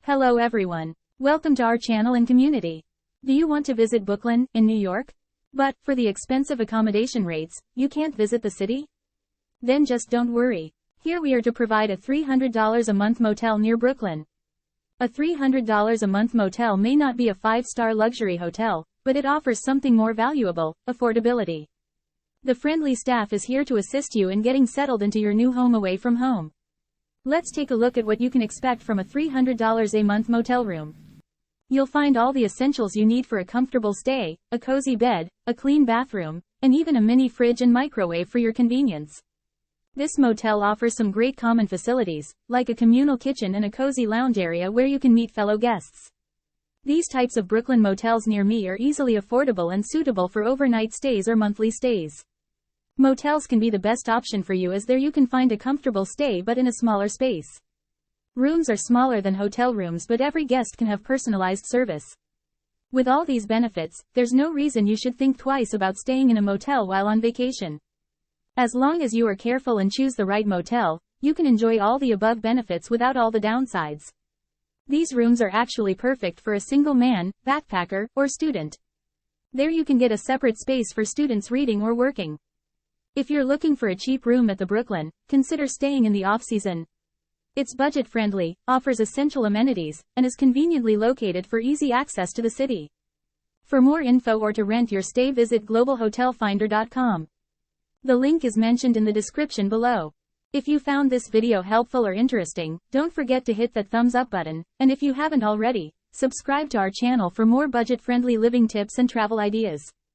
Hello everyone. Welcome to our channel and community. Do you want to visit Brooklyn, in New York? But, for the expensive accommodation rates, you can't visit the city? Then just don't worry. Here we are to provide a $300 a month motel near Brooklyn. A $300 a month motel may not be a 5-star luxury hotel, but it offers something more valuable: affordability. The friendly staff is here to assist you in getting settled into your new home away from home. Let's take a look at what you can expect from a $300 a month motel room. You'll find all the essentials you need for a comfortable stay: a cozy bed, a clean bathroom, and even a mini fridge and microwave for your convenience. This motel offers some great common facilities, like a communal kitchen and a cozy lounge area where you can meet fellow guests. These types of Brooklyn motels near me are easily affordable and suitable for overnight stays or monthly stays. Motels can be the best option for you, as there you can find a comfortable stay but in a smaller space. Rooms are smaller than hotel rooms, but every guest can have personalized service. With all these benefits, there's no reason you should think twice about staying in a motel while on vacation. As long as you are careful and choose the right motel, you can enjoy all the above benefits without all the downsides. These rooms are actually perfect for a single man, backpacker, or student. There you can get a separate space for students reading or working. If you're looking for a cheap room at the Brooklyn, consider staying in the off-season. It's budget-friendly, offers essential amenities, and is conveniently located for easy access to the city. For more info or to rent your stay, visit globalhotelfinder.com. The link is mentioned in the description below. If you found this video helpful or interesting, don't forget to hit that thumbs up button, and if you haven't already, subscribe to our channel for more budget-friendly living tips and travel ideas.